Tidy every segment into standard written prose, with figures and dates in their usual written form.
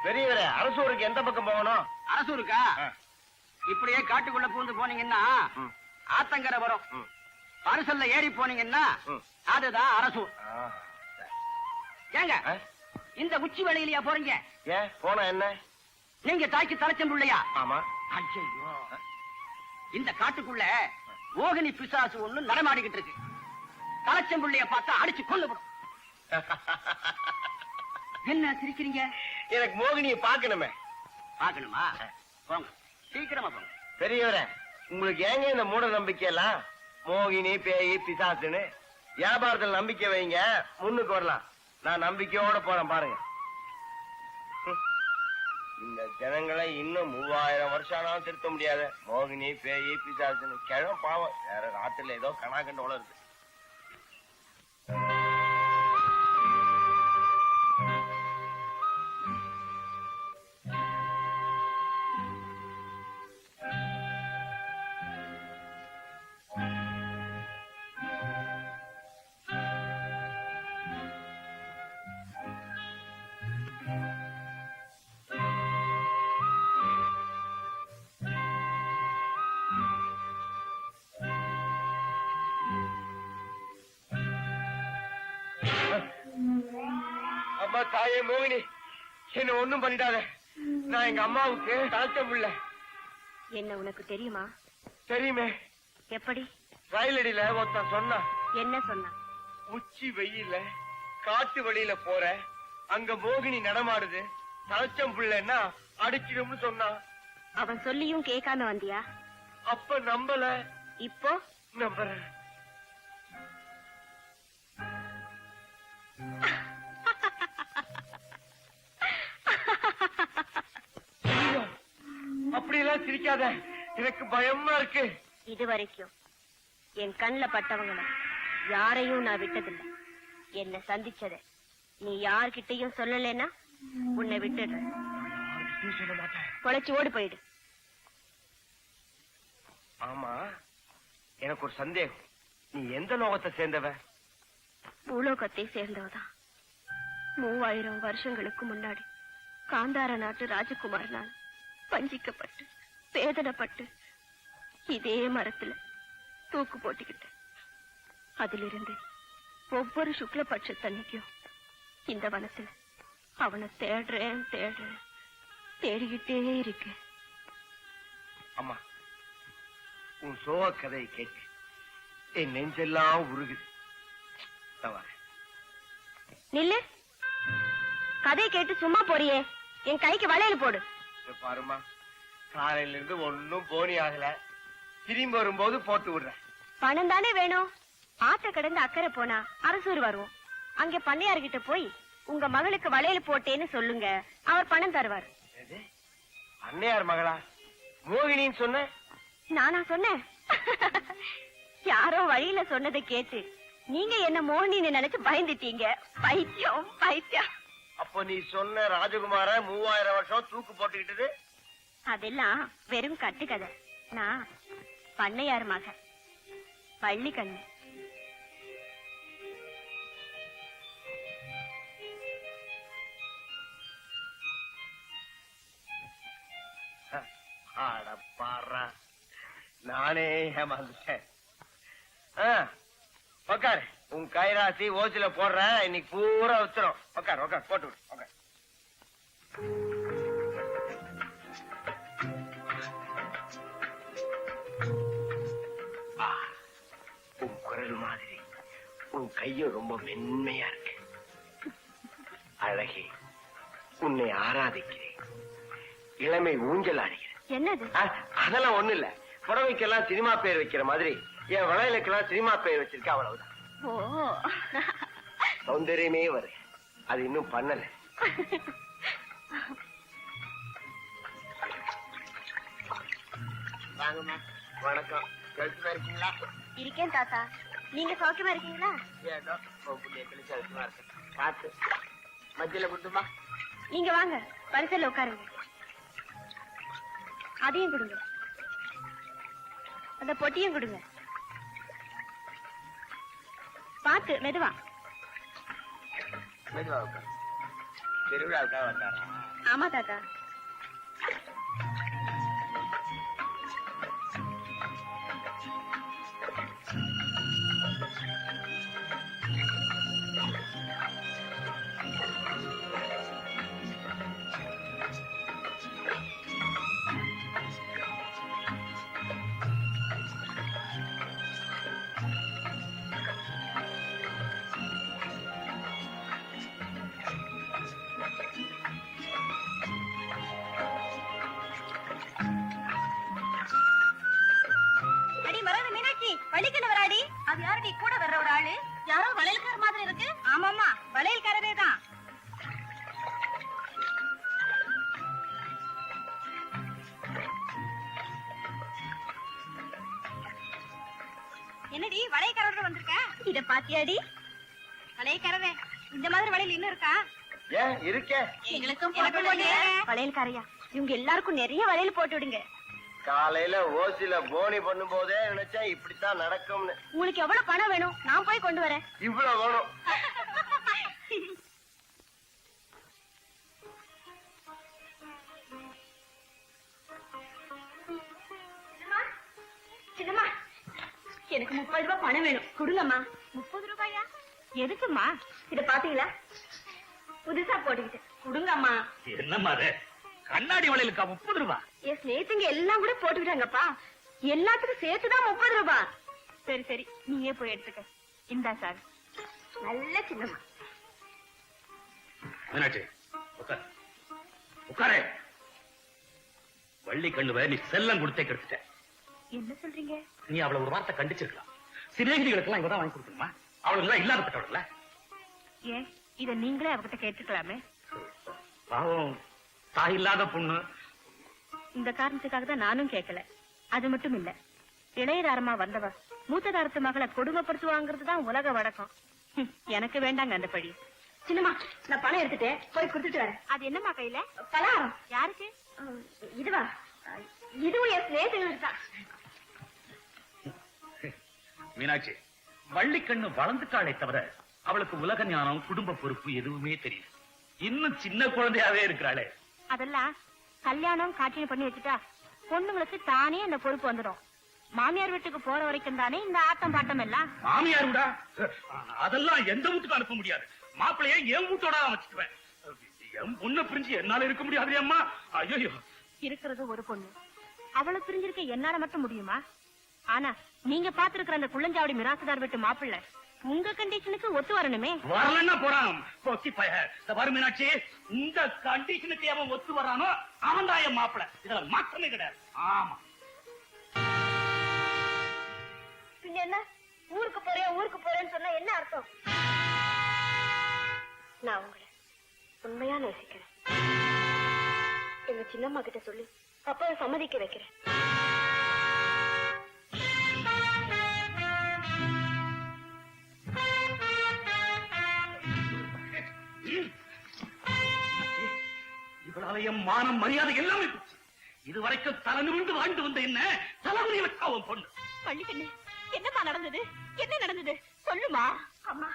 பெரியவரே, அரசூருக்கு எந்த பக்கம் போகணும்? அரசூருக்கா? இப்படியே காட்டுக்குள்ள பூந்து போனீங்கன்னா ஆத்தங்கரை வரும். பரிசல்ல ஏறி போனீங்கன்னா அதுதான் அரசூர். ஏங்க இந்த உச்சி வேளையிலயா போறீங்க? ஏன் போனா என்ன? நீங்க தாய்க்கு தலைச்சம்புள்ளையா? ஆமா. ஐயோ, இந்த காட்டுக்குள்ள மோகினி பிசாசு ஒண்ணு நடமாடிக்கிட்டு இருக்கு. தலைச்சம்புள்ளைய பார்த்தா அடிச்சு கொண்டு போடும். என்ன சிரிக்கிறீங்க? எனக்கு மோகினியை பாக்கணுமே. பாக்கணுமா? போங்க, சீக்கிரமா போங்க. பெரியவரே, உங்களுக்கு ஏங்க இந்த மூட நம்பிக்கை எல்லாம்? மோகினி, பேயி, பிசாசுன்னு வியாபாரத்தில் நம்பிக்கை வைங்க, முன்னுக்கு வரலாம். நான் நம்பிக்கையோட போறேன் பாருங்க. இந்த ஜனங்களை இன்னும் 3000 வருஷம் ஆனாலும் திருத்த முடியாத மோகினி, பேயி, பிசாசுன்னு கிழம் பாவம். வேற நாட்டுல ஏதோ கணாகண்டோல இருக்கு. அம்மா தாயே மோகினி, என்ன ஒண்ணும் பண்ணிடாத. நான் எங்க அம்மாவுக்கு தாழ்த்தம் பிள்ளை. என்ன உனக்கு தெரியுமா? தெரியுமே. எப்படி? ரயிலடியில ஒருத்தன் சொன்னா. என்ன சொன்னா? உச்சி வெயில காட்டு வழியில போற, அங்க மோகினி நடமாடுது, தாழ்த்தம் பிள்ளைன்னா அடிச்சிடும்னு சொன்னான். அவன் சொல்லியும் கேட்காம வந்தியா? அப்ப நம்பல. இப்போ நம்புறேன். அப்படியெல்லாம் சிரிக்காத, எனக்கு பயமா இருக்கு. இதுவரைக்கும் என் கண்ணுல பட்டவங்கள யாரையும் நான் விட்டதில்லை. என்ன சந்திச்சத நீ யார்கிட்டையும் சொல்லலைன்னா உன்னை விட்டுடுறேன். சொல்ல மாட்டேன். பொழைச்சு ஓடி போயிடு. ஆமா, எனக்கு ஒரு சந்தேகம். நீ எந்த லோகத்தை சேர்ந்தவ? பூலோகத்தை சேர்ந்தவதான். 3000 வருஷங்களுக்கு முன்னாடி காந்தார நாட்டு ராஜகுமார் நான் பஞ்சிக்கப்பட்டு வேதனைப்பட்டு இதே மரத்துல தூக்கு போட்டுக்கிட்டேன். அதிலிருந்து ஒவ்வொரு சுக்லபட்சத்தன்னைக்கும் இந்த வனத்துல அவனை தேடுறேன் தேடிக்கிட்டே இருக்கு. அம்மா, உன் சோக கதையை கேட்க என் நெஞ்செல்லாம் உருகுது. நில்லு. கதை கேட்டு சும்மா போறியே, என் கைக்கு வளையல் போடு. பாருமா, காலையில இருந்து ஒன்னும் போனி ஆகல. திரும்பி வரும்போது போட்டு விடுறேன். பணம் தானே வேணும். ஆத்த கடந்து அக்கறை போனா அரசூர் வருவோம். அங்க பண்ணையார்கிட்ட போய் உங்க மகளுக்கு வளையல் போட்டேன்னு சொல்லுங்க, அவர் பணம் தருவார். அன்னையார் மகளா? மோகினின்னு சொன்ன? நானா சொன்னேன்? யாரோ வழியில சொன்னதை கேட்டு நீங்க என்ன மோகினின்னு நினைச்சு பயந்துட்டீங்க. பைத்தியம் பைத்தியம். அப்போ நீ சொன்ன ராஜகுமார 3000 வருஷம் தூக்கு போட்டுக்கிட்டது அதெல்லாம் வெறும் கட்டுக்கதை. நான் பண்ணையார் மக பள்ளி கண்ணு. பாரா, நானே ஏமாந்துட்டேன். உக்கார், உன் கைராசி ஓசில போடுற, இன்னைக்கு பூரா வச்சிரும். உக்கார் உக்கார், போட்டு விடு. உக்கார். உன் குரல் மாதிரி உன் கையும் ரொம்ப மென்மையா இருக்கு. அழகே, உன்னை ஆராதிக்கிறேன். இளமை ஊஞ்சல் ஆடுகிறேன். என்னது? அதெல்லாம் ஒண்ணு இல்ல. புடவைக்கெல்லாம் சினிமா பேர் வைக்கிற மாதிரி என் வளையலுக்கெல்லாம் சினிமா பேர் வச்சிருக்க, அவ்வளவுதான். சௌந்தரியமே வருது, அது இன்னும் பண்ணல. வாங்கம்மா. வணக்கம். கழுத்துமா இருக்கீங்களா? இருக்கேன் தாத்தா. நீங்க சௌக்கியமா இருக்கீங்களா? ஏதோ கழுத்துமா இருக்கு. பார்த்து மத்தியில கொடுத்துமா. நீங்க வாங்க, பரிசல்ல உட்காருங்க. அதையும் கொடுங்க, அந்த பொட்டியும் கொடுங்க. பார்த்து மெதுவா. மெதுவா உட்காரு. திருவிழாவுக்காக வந்தாரா? ஆமா தாத்தா. அடி மறந்து மீனாட்சி, வள்ளிக்கண்ணு வராடி. அது யாரடி கூட வர்ற ஒரு ஆளு? யாரோ வளையல்கார மாதிரி இருக்கு. ஆமாமா, வளையல்காரரே தான். என்னடி வளையல்காரர் வந்திருக்க? இத பாத்தியாடி? வளையல்காரரே, இந்த மாதிரி வளையல் இன்னும் இருக்கா? ஏன் இருக்கே? எங்களுக்கும் வளையல்காரையா, இவங்க எல்லாருக்கும் நிறைய வளையல் போட்டு விடுங்க. காலையில ஓசில போனி பண்ணும் போதே நினைச்சேன் இப்படித்தான் நடக்கும்னு. உங்களுக்கு எவ்வளவு பணம் வேணும்? நான் போய் கொண்டு வரேன். இவ்வளவு வேணும். சின்னம்மா, எனக்கு 30 ரூபாய் பணம் வேணும். கொடுங்கம்மா. 30 ரூபாயா? எதுக்குமா? இத பாத்தீங்களா? புதுசா போட்டுக்கிட்டு கொடுங்கம்மா. என்னம்மா அது? கண்ணாடி வளையலுக்கா 30 ரூபாய்? என் ஸ்நேகிதங்க எல்லாம் கூட போட்டுக்கிட்டாங்கப்பா. எல்லாத்துக்கும் சேர்த்துதான் 30 ரூபாய். சரி சரி, நீயே போய் எடுத்துக்க. இந்தா சார். நல்ல சின்னம்மா. மீனாட்சி, உட்கார். உட்காரே. வள்ளி கண்ணுவ நீ செல்லம் கொடுத்தே கெடுத்துட்ட. என்ன சொல்றீங்க? நீ அவளை ஒரு வார்த்தை கண்டிச்சிருக்கலாம். சிநேகிதிகளுக்கெல்லாம் இவதான் வாங்கி கொடுக்கணுமா? அவளுக்கு எல்லாம் இல்லாதப்பட்டவர்கள. ஏன் இத நீங்களே அவகிட்ட கேட்டுக்கலாமே. பாவம், தாய் இல்லாத பொண்ணு. இந்த காரணத்துக்காக தான் நானும் கேட்கல. அது மட்டும் இல்ல, இளையதாரமா வந்தவ மூத்ததாரத்து மகளை கொடுமைப்படுத்துவாங்கிறது தான் உலக வழக்கம். எனக்கு வேண்டாங்க அந்த பழி. சின்னம்மா, நான் பணம் எடுத்துட்டேன், போய் கொடுத்துட்டு வரேன். அது என்னம்மா கையில? பலகாரம். யாருக்கு? இதுவா? இதுவும் என் ஸ்நேகிதர்களுக்கு தான். மீனாட்சி, வள்ளி கண்ணு வளர்ந்துட்டாளே தவிர அவளுக்கு உலக ஞானம், குடும்ப பொறுப்பு எதுவுமே தெரியும். இன்னும் சின்ன குழந்தையாவே இருக்கிறாளே. அதெல்லாம் கல்யாணம் காட்சியம் பண்ணி வச்சுட்டா பொண்ணுங்களுக்கு தானே அந்த பொறுப்பு வந்துடும். மாமியார் வீட்டுக்கு போற வரைக்கும் தானே இந்த ஆட்டம் பாட்டம் எல்லாம். மாமியார் விடா, அதெல்லாம் எந்த வீட்டுக்கு அனுப்ப முடியாது. மாப்பிள்ளைய என் வீட்டோட வச்சுக்குவேன். என் பொண்ணை பிரிஞ்சு என்னால இருக்க முடியாது அம்மா. ஐயோ, இருக்கிறது ஒரு பொண்ணு, அவளை பிரிஞ்சிருக்க என்னால மட்டும் முடியுமா? ஆனா நீங்க பாத்துருக்கிற அந்த குள்ளஞ்சாவடி மிராசுதார் வீட்டு மாப்பிள்ளை உங்க கண்டிஷனுக்கு ஒத்து வரணுமே. வரலன்னா போறான் போக்கி பைய. இந்த பாரு மீனாட்சி, இந்த கண்டிஷனுக்கு அவன் ஒத்து வரானோ அவன் தான் என் மாப்பிள்ளை. இதுல மாற்றமே கிடையாது. ஆமா. பின்ன என்ன? ஊருக்கு போறேன்னு சொன்னா என்ன அர்த்தம்? நான் உங்களை உண்மையா நேசிக்கிறேன். எங்க சின்னம்மா கிட்ட சொல்லி அப்பாவை சம்மதிக்க வைக்கிறேன். இவளால என் மானம், மரியாதை எல்லாமே போச்சு. இதுவரைக்கும் தலை நிமிர்ந்து வாழ்ந்து வந்த என்ன தலைமுறை வச்சா அவன் பொண்ணு. பள்ளிக்கண்ணு, என்னம்மா நடந்தது? என்ன நடந்தது சொல்லுமா. அம்மா,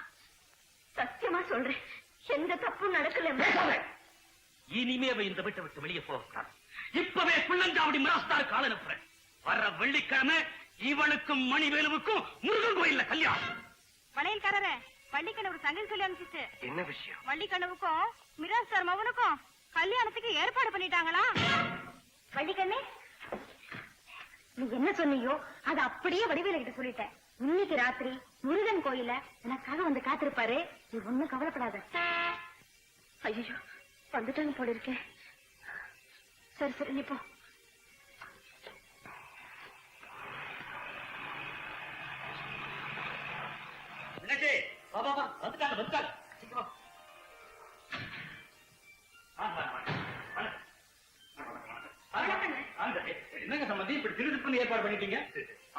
சத்தியமா சொல்றேன், எந்த தப்பும் நடக்கல. இனிமே அவ இந்த வீட்டை விட்டு வெளியே போகக்கூடாது. இப்பவே குள்ளஞ்சாவடி மிராஸ்தார் கால அனுப்புறேன். வர்ற வெள்ளிக்கிழமை இவளுக்கும் மணிவேலுவுக்கும் முருகன் கோயில்ல கல்யாணம். வளையல்காரரே, வள்ளிக்கண்ணு ஒரு சங்கதி சொல்லி அனுப்பிச்சு. என்ன விஷயம்? வள்ளிக்கண்ணுவுக்கும் மிராஸ்தார் மகனுக்கும் கல்யாணத்துக்கு ஏற்பாடு பண்ணிட்டாங்களா? வள்ளிக்கண்ணே, நீ என்ன சொன்னியோ அது அப்படியே வடிவேலு கிட்ட சொல்லிட்டேன். இன்னைக்கு ராத்திரி முருகன் கோயில எனக்காக வந்து காத்திருப்பாரு. நீ ஒண்ணும் கவலைப்படாத. ஐயோ, வந்துட்டாங்க போல இருக்கேன். சரி சரி, நீ போ. மீனாட்சி, வா வா வா, வந்துட்டாங்க வந்துட்டாங்க. சீக்கிரம் என்னங்க சம்பந்தி இப்படி திருப்பி ஏற்பாடு பண்ணிட்டீங்க?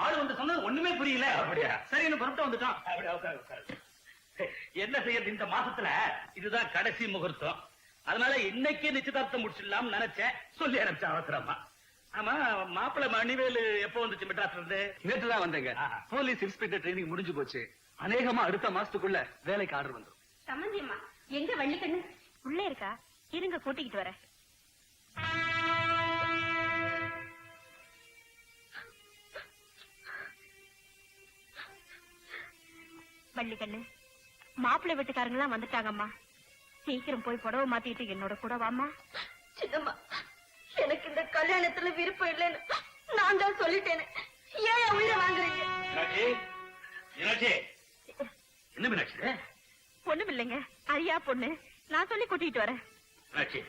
ஆளு வந்து சொன்னது ஒண்ணுமே புரியல. அப்படியா? சரி, என்ன புறப்பட்டு வந்துட்டோம். என்ன செய்யறது, இந்த மாசத்துல இதுதான் கடைசி முகூர்த்தம். அதனால இன்னைக்கே நிச்சயதார்த்தம் முடிச்சிடலாம் நினைச்சேன். சொல்லி அனுப்பிச்சேன் அவசரமா. ஆமா, மாப்பிள்ளை மணிவேலு எப்போ வந்துச்சு மெட்ராஸ்ல இருந்து? நேற்றுதான் வந்தேங்க. போலீஸ் இன்ஸ்பெக்டர் ட்ரைனிங் முடிஞ்சு போச்சு. அநேகமா அடுத்த மாசத்துக்குள்ள வேலைக்கு ஆர்டர் வந்துடும். சம்பந்தியம்மா, எங்க வள்ளிக்கண்ணு? உள்ளே இருக்கா? இருங்க, கூட்டிக்கிட்டு வரேன். வள்ளிக்கண்ணு, மாப்பிள்ளை வீட்டுக்காரங்களாம் வந்துட்டாங்கம்மா. சீக்கிரம் போய் புடவை மாத்திட்டு என்னோட கூட வாமா. சின்னம்மா, எனக்கு இந்த கல்யாணத்துல விருப்பம் இல்லைன்னு நான் தான் சொல்லிட்டேனே. ஏன் உயிரை வாங்குறீங்க? என்ன மீனாட்சி? பொண்ணும் இல்லைங்க, அரியா பொண்ணு. நான் சொல்லி கூட்டிட்டு வரேன். மீனாட்சி,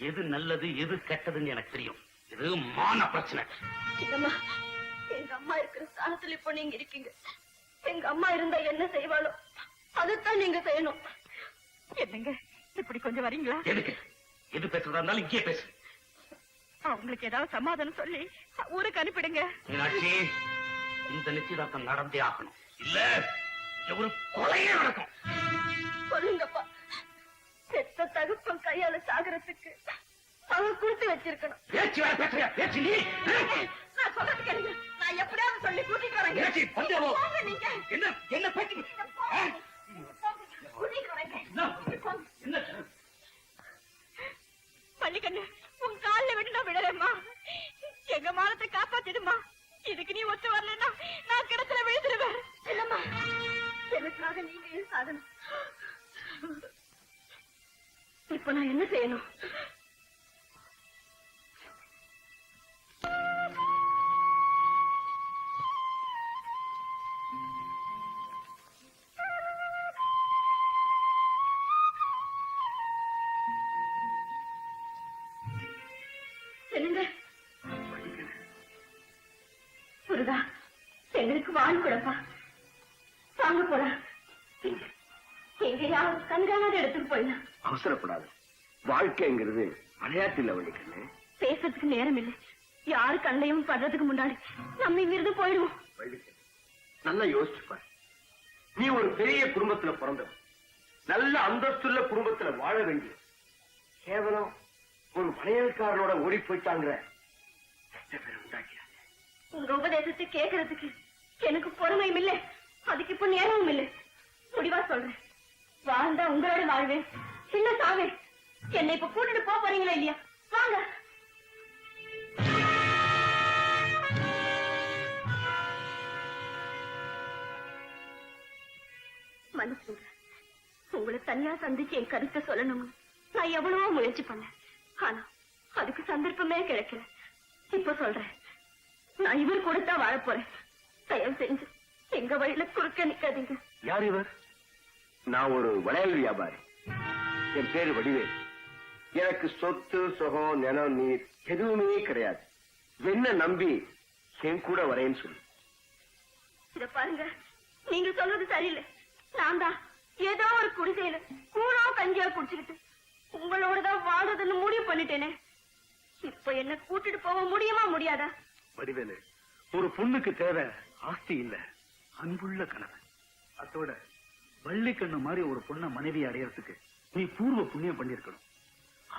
எது நல்லது எது கெட்டதுன்னு எனக்கு தெரியும். இது மான பிரச்சனை. சின்னம்மா, எங்க அம்மா இருக்கிற ஸ்தானத்துல இப்போ நீங்க இருக்கீங்க. எங்க அம்மா இருந்தா என்ன செய்வாளோ அதைத்தான் நீங்க செய்யணும். என்னங்க இப்படி கொஞ்சம் வரீங்களா? எதுக்கு? எது பேசுறதா இருந்தாலும் இங்கே பேசு. அவங்களுக்கு ஏதாவது சமாதானம் சொல்லி ஊருக்கு அனுப்பிடுங்க. மீனாட்சி, இந்த நிச்சயதார்த்தம் நடந்தே ஆகணும். இல்ல இங்க ஒரு கொலையே நடக்கும். சொல்லுங்கப்பா, பெத்த தகுப்பன் கையால சாகரத்துக்கு அவங்க கொடுத்து வச்சிருக்கணும். பேச்சு வேற பேசுறியா? பேச்சு நீ. நான் சொல்றது கேளுங்க. நான் எப்படியாவது சொல்லி கூட்டிட்டு வரேங்க. மீனாட்சி, பந்தேவோ. போங்க நீங்க. என்ன என்ன பேச்சு? ஆ? கூட்டிட்டு வரேங்க. என்ன? பள்ளிக்கண்ணு, உன் கால்ல விட்டு நான் விடலம்மா. எங்க மானத்தை காப்பாத்திடுமா. இதுக்கு நீ ஒத்து வரலன்னா நான் கிடத்துல விழுந்துருவேன். இல்லம்மா, எனக்காக நீங்க ஏன் சாகணும்? இப்ப நான் என்ன செய்யணும்? என்னங்க முருகா, எங்களுக்கு வாழ் கூடப்பா. வாங்க போலாம். எங்கேயாவது கண்காணாத இடத்துக்கு போயிடலாம். அவசரப்படாது. வாழ்க்கைங்கிறது விளையாட்டு வள்ளிக்கண்ணு. பேசுறதுக்கு நேரம் இல்லை. யாரு கண்ணையும் படுறதுக்கு முன்னாடி நம்ம இங்கிருந்து போயிடுவோம். வள்ளிக்கண்ணு, நல்லா யோசிச்சுப்பாரு. நீ ஒரு பெரிய குடும்பத்துல பிறந்தவன். நல்ல அந்தஸ்துள்ள குடும்பத்துல வாழ வேண்டிய கேவலம் ஒரு மலையல்காரனோட ஓடி போயிட்டாங்கிற பேர் உண்டாக்கியா? உங்க உபதேசத்தை கேட்கறதுக்கு எனக்கு பொறுமையும் இல்லை, அதுக்கு இப்ப நேரமும் இல்லை. முடிவா சொல்றேன், வாழ்ந்தா உங்களோட வாழ்வேன், சின்ன சாவே. என்னை இப்ப கூட்டிட்டு போறீங்களா இல்லையா? வாங்க. மனசுங்க, உங்களை தனியா சந்திச்சு என் கருத்தை சொல்லணும்னு நான் எவ்வளவோ முயற்சி பண்ணேன். ஆனா அதுக்கு சந்தர்ப்பமே கிடைக்கல. இப்ப சொல்றேன், நான் இவர் கூட தான் வாழ போறேன். தயவு செஞ்சு எங்க வழியில குறுக்க நிக்காதீங்க. யார் இவர்? நான் ஒரு வளையல் வியாபாரி. என் பேரு வடிவேல். எனக்கு சொத்து சுகம் நிலம் நீர் எதுவுமே கிடையாது. என்ன நம்பி என் கூட வரேன்னு சொல்லு. இத பாருங்க, நீங்க சொல்றது சரியில்லை. நான் தான் ஏதோ ஒரு குடிசையில கூழோ கஞ்சியா குடிச்சுக்கிட்டு உங்களோடதான் வாழ்றதுன்னு முடிவு பண்ணிட்டேனே. இப்ப என்ன கூட்டிட்டு போக முடியுமா முடியாதா? வடிவேலு, ஒரு பொண்ணுக்கு தேவை ஆஸ்தி இல்ல, அன்புள்ள கணவன். அதோட வள்ளிக்கண்ணு மாதிரி ஒரு பொண்ணை மனைவி அடையறதுக்கு நீ பூர்வ புண்ணியம் பண்ணிருக்கணும்.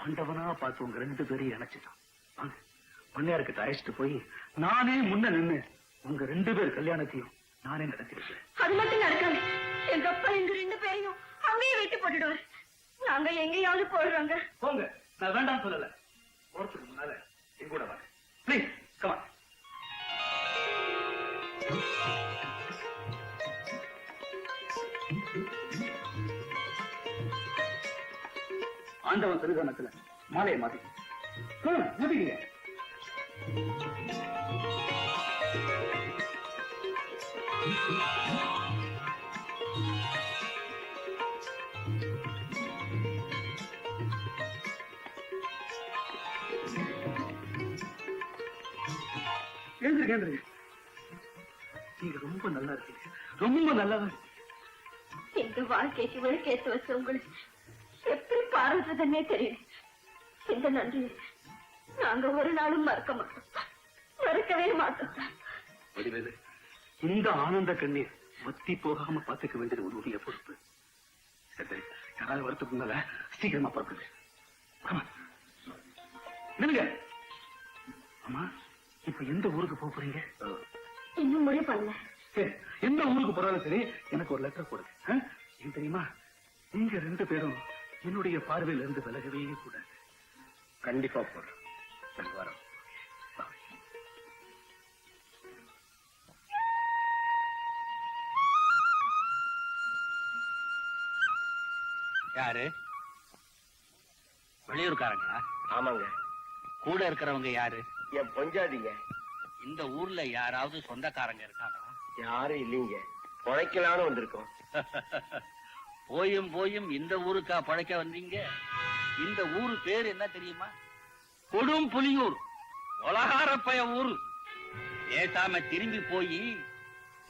ஆண்டவனா பார்த்து உங்க 2 பேரையும் இணைச்சுதான். வாங்க, பண்ணையார்கிட்ட அழைச்சிட்டு போய் நானே முன்ன நின்னு உங்க 2 பேர் கல்யாணத்தையும் நானே நடத்தி வைக்கிறேன். அது மட்டும் நடக்காது. எங்க அப்பா எங்க 2 பேரையும் அங்கேயே வெட்டி போட்டுடுவார். நாங்க எங்கேயாவது போயிடுறோங்க. போங்க, நான் வேண்டாம் சொல்லல. போறதுக்கு முன்னால என் கூட வாங்க ப்ளீஸ். கமான். ஆண்டவன் சரிதானத்துல மாலையை மாத்திக்க மாத்திக்கீங்க. எழுந்திருக்க எழுந்திருக்க. நீங்க ரொம்ப நல்லா இருக்கீங்க, ரொம்ப நல்லா. எங்க வாழ்க்கைக்கு விளக்கேற்று வச்ச உங்களுக்கு எப்படி பாராட்டுறதுன்னே தெரியல. இந்த நன்றியை நாங்க ஒரு நாளும் மறக்க மாட்டோம், மறக்கவே மாட்டோம். வடிவேலு, இந்த ஆனந்த கண்ணீர் வத்தி போகாம பாத்துக்க வேண்டியது உன்னுடைய பொறுப்பு. சரி, யாராவது வரத்துக்கு முன்னால சீக்கிரமா புறப்படுது. நில்லுங்க. அம்மா, இப்ப எந்த ஊருக்கு போக போறீங்க? இன்னும் முடிவு பண்ணல. சரி, எந்த ஊருக்கு போறாலும் சரி, எனக்கு ஒரு லெட்டர் போடுங்க. ஏன் தெரியுமா, நீங்க 2 பேரும் என்னுடைய பார்வையில இருந்து விலகவே கூடாது. கண்டிப்பா போறோம். வரோம். யாரு? வெளியூர்காரங்களா? ஆமாங்க, கூட இருக்கிறவங்க யாரு? என் பொஞ்சாதிங்க. இந்த ஊர்ல யாராவது சொந்தக்காரங்க இருக்காங்களா? யாரும் இல்லைங்க, பொழைக்கலான்னு வந்திருக்கோம். போயும் போயும் இந்த ஊருக்கா பழைக்க வந்தீங்க? இந்த ஊரு பேர் என்ன தெரியுமா? கொடும் புலியூர், உலகாரப்பய ஊரு. பேசாம திரும்பி போய்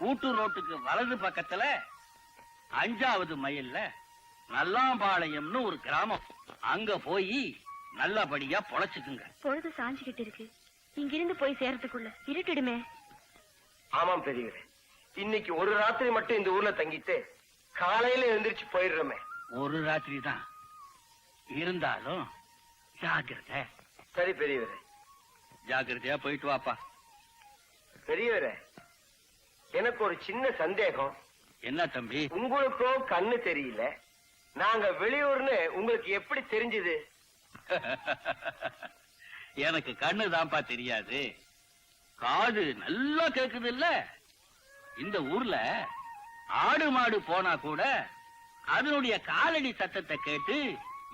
கூட்டூர் ரோட்டுக்கு வலது பக்கத்துல 5வது மைல்ல நல்லாம்பாளையம்னு ஒரு கிராமம். அங்க போய் நல்லபடியா பொழைச்சுக்குங்க. பொழுது சாஞ்சுகிட்டு இருக்கு. இங்கிருந்து போய் சேர்றதுக்குள்ள இருட்டிடுமே. ஆமாம் பெரியவரே, இன்னைக்கு ஒரு ராத்திரி மட்டும் இந்த ஊர்ல தங்கிட்டு காலையில எழுந்திரிச்சு போயிடுறோமே. ஒரு ராத்திரி தான் இருந்தாலும் ஜாக்கிரதை. சரி பெரியவரே. ஜாக்கிரதையா போயிட்டு வாப்பா. பெரியவரே, எனக்கு ஒரு சின்ன சந்தேகம். என்ன தம்பி? உங்களுக்கும் கண்ணு தெரியல, நாங்க வெளியூர்னு உங்களுக்கு எப்படி தெரிஞ்சது? எனக்கு கண்ணு தான்ப்பா தெரியாது, காது நல்லா கேக்குது இல்ல. இந்த ஊர்ல ஆடு மாடு போனா கூட அதனுடைய காலடி சத்தத்தை கேட்டு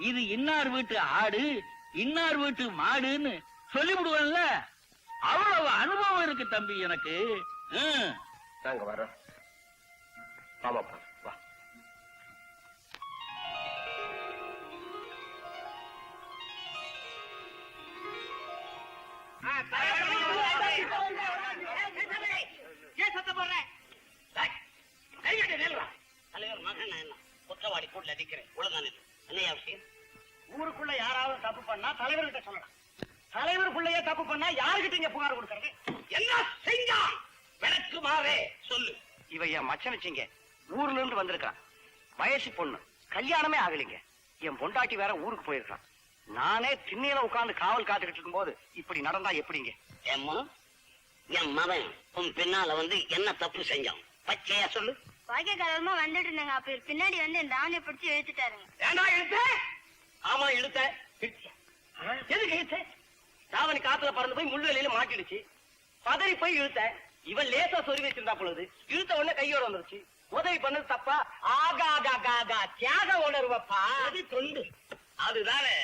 இது இன்னார் வீட்டு ஆடு இன்னார் வீட்டு மாடுன்னு சொல்லிவிடுவேன்ல. அவ்வளவு அனுபவம் இருக்கு தம்பி எனக்கு. நாங்க வரோம். ஆமாப்பா, வா. குற்றவாளி கூட நிக்கிறேன். ஒழுங்கா என்னையா விஷயம்? ஊருக்குள்ள யாராவது தப்பு பண்ணா தலைவர்கிட்ட சொல்லலாம். தலைவருக்குள்ளேயே தப்பு பண்ணா யாருகிட்ட இங்க புகார் கொடுக்கறது? என்ன செஞ்சா விளக்கு மாறே சொல்லு. இவ என் மச்சன் வச்சுங்க, ஊர்ல இருந்து வந்திருக்கான். வயசு பொண்ணு, கல்யாணமே ஆகலைங்க. என் பொண்டாட்டி வேற ஊருக்கு போயிருக்கான். நானே திண்ணையில உட்கார்ந்து காவல் காத்துக்கிட்டு இருக்கும் போது இப்படி நடந்தா எப்படிங்க? ஏம்மா, என் மகன் உன் பின்னால வந்து என்ன தப்பு செஞ்சான்? பச்சையா சொல்லு. வாய்க்காலமா வந்துட்டு இருந்தாங்க. அப்ப பின்னாடி வந்து என் தாவணியை பிடிச்சி இழுத்துட்டாருங்க. ஏண்டா இழுத்த? ஆமா இழுத்த. எதுக்கு இழுத்த? தாவணி காத்துல பறந்து போய் முள்ளுவெளியில மாட்டிடுச்சு. பதறி போய் இழுத்த. இவன் லேசா சொருவி வச்சிருந்தா பொழுது இழுத்த உடனே கையோட வந்துருச்சு. உதவி பண்ணது தப்பா? ஆகா தியாக உணர்வப்பா. அது தொண்டு. அதுதானே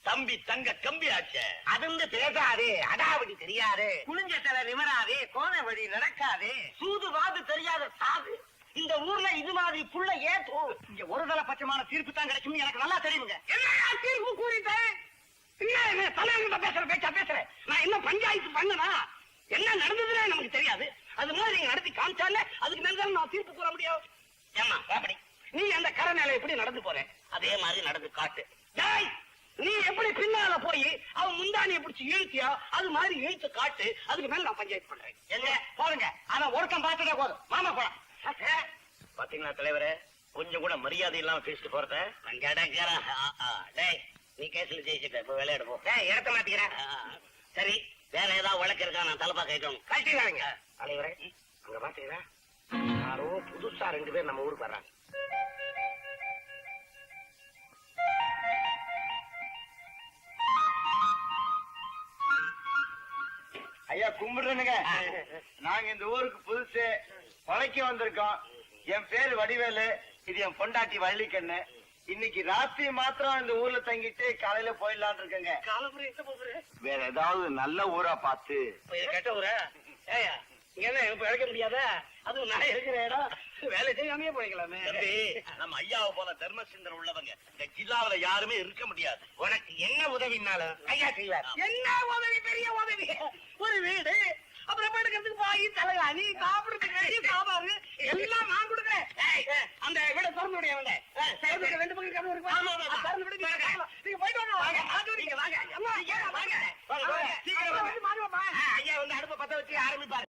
தம்பி தங்க கம்பி ஆச்ச. அதுந்து பேசாதே, அடாவடி தெரியாதே, குளிஞ்ச தலை நிமராதே, கோண வழி நடக்காதே, சூது வாது தெரியாத சாது. இந்த ஊர்ல இது மாதிரி புள்ள ஏத்தோ. இங்க ஒரு தலை பட்சமான தீர்ப்பு தான் கிடைக்கும் எனக்கு நல்லா தெரியுங்க. என்ன தீர்ப்பு கூறிட்டேன்? என்ன தலைவர்கிட்ட பேசுற பேச்சா பேசுறேன்? நான் என்ன பஞ்சாயத்து பண்ணனா? என்ன நடந்ததுன்னு நமக்கு தெரியாது. அது மாதிரி நீங்க நடத்தி காமிச்சால அதுக்கு மேல நான் தீர்ப்பு கூற முடியும். ஏமா அப்படி நீ அந்த கரை மேல எப்படி நடந்து போற? அதே மாதிரி நடந்து காட்டு. டேய், நீ எப்படி பின்னால போய் அவன் முந்தானியை பிடிச்சி இழுத்தியா அது மாதிரி இழுத்து காட்டு. அதுக்கு மேல நான் பஞ்சாயத்து பண்றேன். எங்க போறங்க? ஆனா ஒருக்கம் பார்த்துட்டே போதும். மாமா போலாம். பாத்தீங்களா தலைவரே, கொஞ்சம் கூட மரியாதை இல்லாம பேசிட்டு போறத. டேய், நீ கேஸ்ல ஜெயிச்சுட்ட, இப்ப விளையாடு போ. டேய், இடத்த மாத்திக்கிறேன். சரி, வேற ஏதாவது வழக்கு இருக்கா? நான் தலைப்பா கேட்கணும். கட்டிடுறாங்க. தலைவரே, அங்க பாத்தீங்களா யாரோ புதுசா 2 பேர் நம்ம ஊருக்கு வர்றாங்க. ஐயா கும்பிடுறேனுங்க. நாங்க இந்த ஊருக்கு புதுசு, பழைக்க வந்திருக்கோம். என் பேரு வடிவேலு, இது என் பொண்டாட்டி வள்ளிக்கண்ணு. இன்னைக்கு ராத்திரி மாத்திரம் இந்த ஊர்ல தங்கிட்டு காலையில போயிடலான் இருக்கங்க. வேற ஏதாவது நல்ல ஊரா பார்த்து. கெட்ட ஊரா? ஏயா, இங்க என்ன இப்ப இழைக்க முடியாதா? அதுவும் நான் இருக்கிற இடம், வேலை செய்யாமே போய்க்கலாமே. நம்ம ஐயாவை போல தர்ம சிந்தனை உள்ளவங்க இந்த ஜில்லாவில யாருமே இருக்க முடியாது. உனக்கு என்ன உதவினாலும் ஐயா செய்வார். என்ன உதவி? பெரிய உதவி. ஒரு வீடு, அப்புறம் படுக்கிறதுக்கு போய் தலைகாணி, சாப்பிடுறதுக்கு